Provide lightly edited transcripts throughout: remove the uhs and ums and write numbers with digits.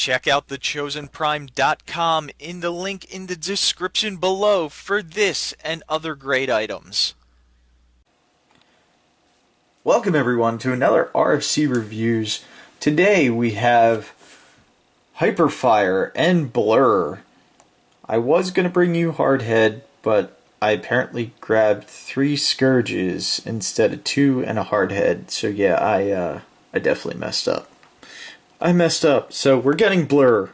Check out thechosenprime.com in the link in the description below for this and other great items. Welcome everyone to another RFC Reviews. Today we have Hyperfire and Blurr. I was going to bring you Hardhead, but I apparently grabbed 3 Scourges instead of 2 and a Hardhead. So yeah, I definitely messed up. So we're getting Blurr.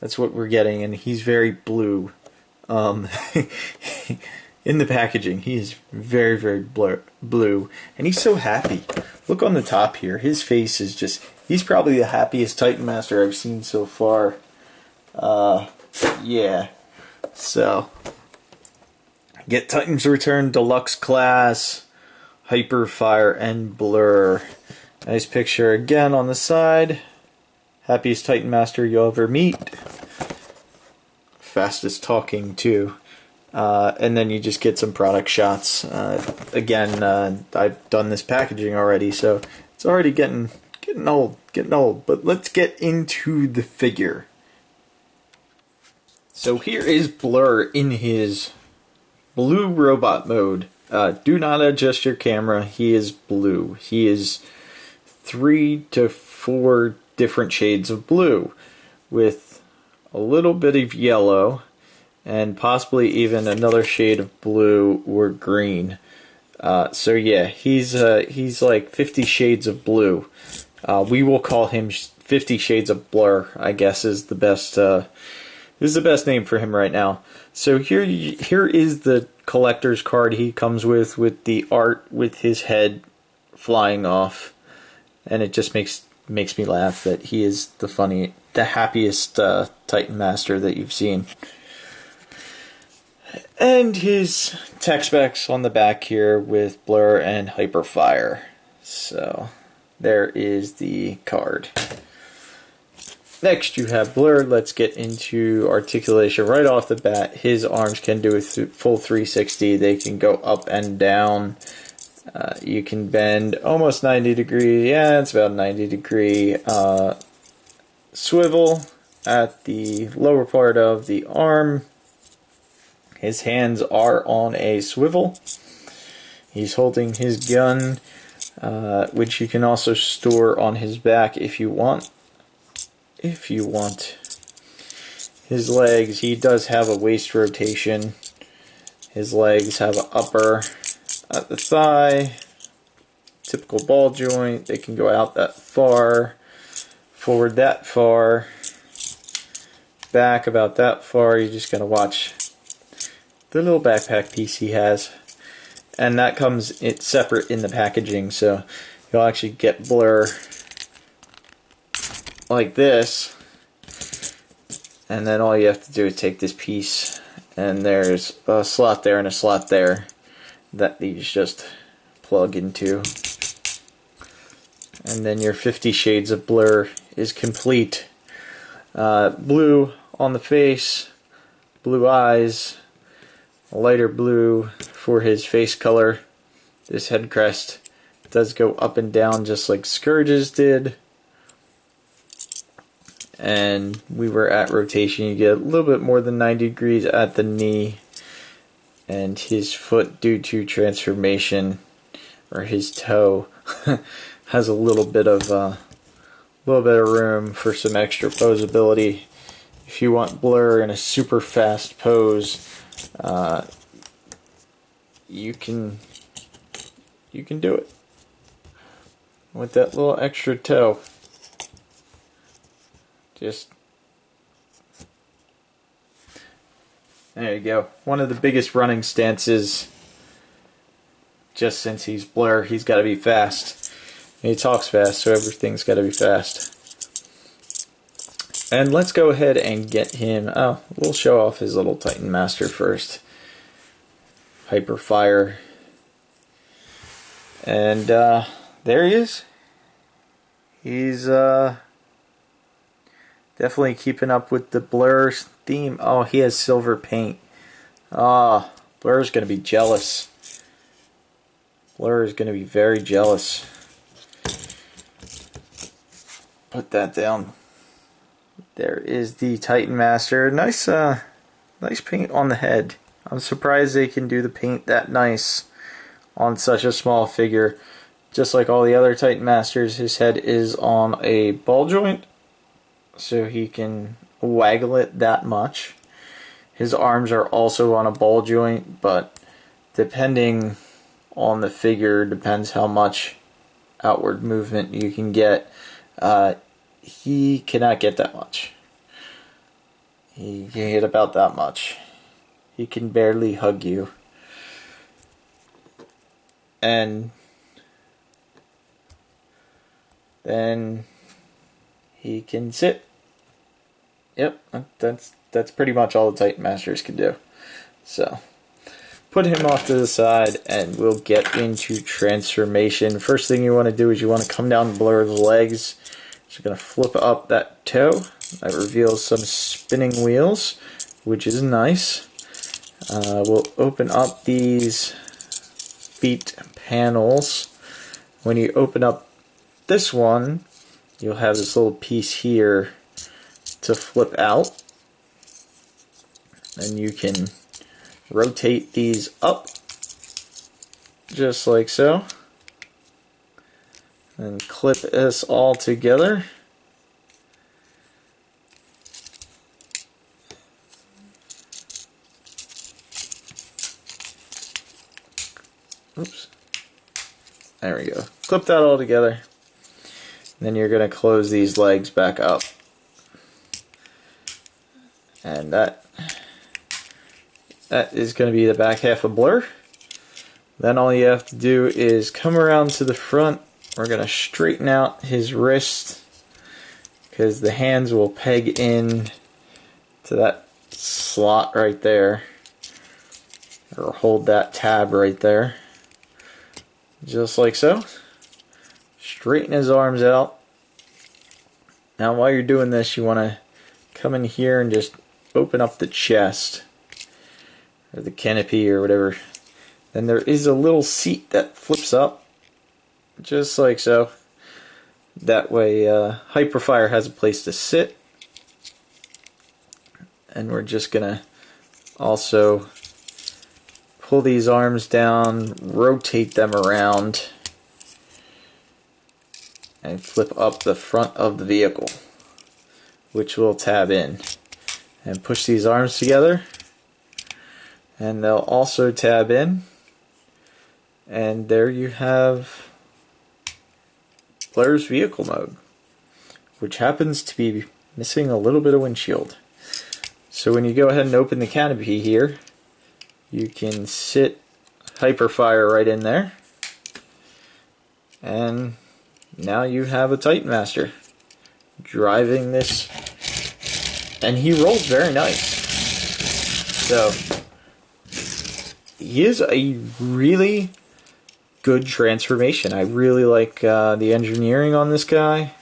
That's what we're getting, and he's very blue. In the packaging, he is very, very blue, and he's so happy. Look on the top here. His face is just, he's probably the happiest Titan Master I've seen so far. Yeah. So, get Titans Return Deluxe Class, Hyperfire, and Blurr. Nice picture again on the side. Happiest Titan Master you'll ever meet. Fastest talking, too. And then you just get some product shots. Again, I've done this packaging already, so it's already getting old. But let's get into the figure. So here is Blurr in his blue robot mode. Do not adjust your camera. He is blue. He is 3 to 4 different shades of blue with a little bit of yellow and possibly even another shade of blue or green. So yeah, he's like 50 shades of blue. We will call him 50 Shades of Blurr, I guess is the best name for him right now. So here is the collector's card he comes with the art with his head flying off, and it just makes me laugh that he is the happiest Titan Master that you've seen. And his tech specs on the back here with Blurr and Hyperfire. So there is the card. Next you have Blurr. Let's get into articulation right off the bat. His arms can do a full 360. They can go up and down. You can bend almost 90 degree. Yeah, it's about 90 degree swivel at the lower part of the arm. His hands are on a swivel. He's holding his gun, which you can also store on his back if you want. His legs, he does have a waist rotation. His legs have an upper at the thigh, typical ball joint. They can go out that far, forward that far, back about that far. You just gotta watch the little backpack piece he has, and that comes separate in the packaging, so you'll actually get Blurr like this, and then all you have to do is take this piece, and there's a slot there and a slot there that these just plug into, and then your 50 Shades of Blurr is complete. Blue on the face, blue eyes, lighter blue for his face color. This head crest does go up and down just like Scourge's did. And we were at rotation. You get a little bit more than 90 degrees at the knee. And his foot, due to transformation, or his toe, has a little bit of room for some extra posability. If you want Blurr in a super fast pose, you can do it with that little extra toe. Just there you go. One of the biggest running stances. Just since he's Blurr, he's got to be fast. And he talks fast, so everything's got to be fast. And let's go ahead and get him. Oh, we'll show off his little Titan Master first. Hyperfire. And there he is. He's definitely keeping up with the Blurr theme. Oh, he has silver paint. Ah, Blurr's going to be jealous. Blurr is going to be very jealous. Put that down. There is the Titan Master. Nice, nice paint on the head. I'm surprised they can do the paint that nice on such a small figure. Just like all the other Titan Masters, his head is on a ball joint, so he can waggle it that much. His arms are also on a ball joint, but depending on the figure, depends how much outward movement you can get. He cannot get that much. He can get about that much. He can barely hug you. And then he can sit. Yep, that's pretty much all the Titan Masters can do. So, put him off to the side and we'll get into transformation. First thing you want to do is you want to come down Blurr's legs. So you're going to flip up that toe. That reveals some spinning wheels, which is nice. We'll open up these feet panels. When you open up this one, you'll have this little piece here to flip out. And you can rotate these up, just like so. And clip this all together. Oops. There we go. Clip that all together. Then you're going to close these legs back up. And that is going to be the back half of Blurr. Then all you have to do is come around to the front. We're going to straighten out his wrist, because the hands will peg in to that slot right there, or hold that tab right there, just like so. Straighten his arms out. Now while you're doing this, you want to come in here and just open up the chest, or the canopy, or whatever. Then there is a little seat that flips up, just like so. That way Hyperfire has a place to sit. And we're just going to also pull these arms down, rotate them around, and flip up the front of the vehicle, which will tab in. And push these arms together, and they'll also tab in. And there you have Blurr's vehicle mode, which happens to be missing a little bit of windshield. So when you go ahead and open the canopy here, you can sit Hyperfire right in there, and now you have a Titan Master driving this, and he rolls very nice. So he is a really good transformation. I really like the engineering on this guy.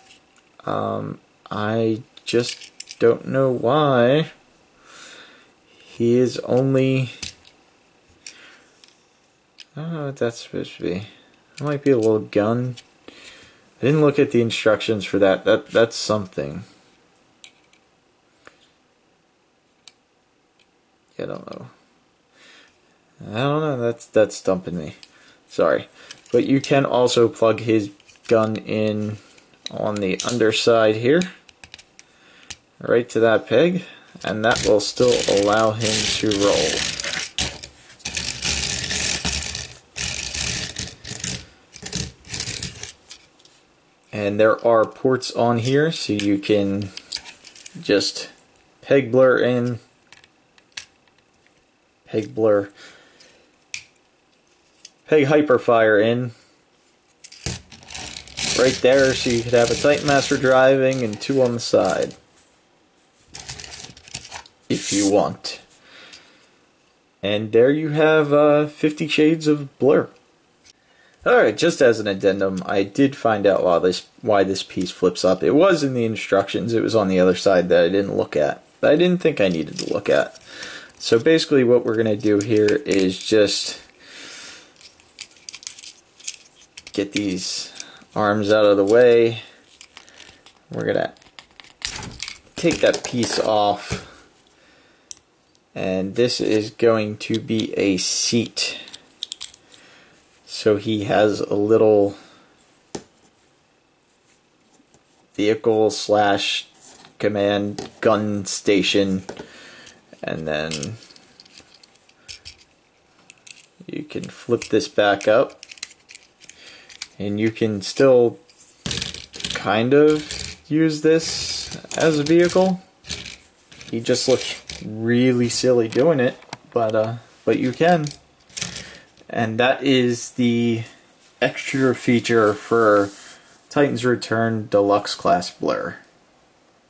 I just don't know why he is only, I don't know what that's supposed to be. It might be a little gun. I didn't look at the instructions for that. That's something. I don't know. That's stumping me. Sorry. But you can also plug his gun in on the underside here, right to that peg, and that will still allow him to roll. And there are ports on here, so you can just peg Blurr in, peg Blurr, peg Hyperfire in, right there, so you could have a Titan Master driving and two on the side, if you want. And there you have 50 Shades of Blurr. Alright, just as an addendum, I did find out why this piece flips up. It was in the instructions, it was on the other side that I didn't look at, that I didn't think I needed to look at. So basically what we're going to do here is just get these arms out of the way. We're going to take that piece off, and this is going to be a seat. So he has a little vehicle slash command gun station, and then you can flip this back up and you can still kind of use this as a vehicle. He just looks really silly doing it, but you can. And that is the extra feature for Titan's Return Deluxe Class Blurr.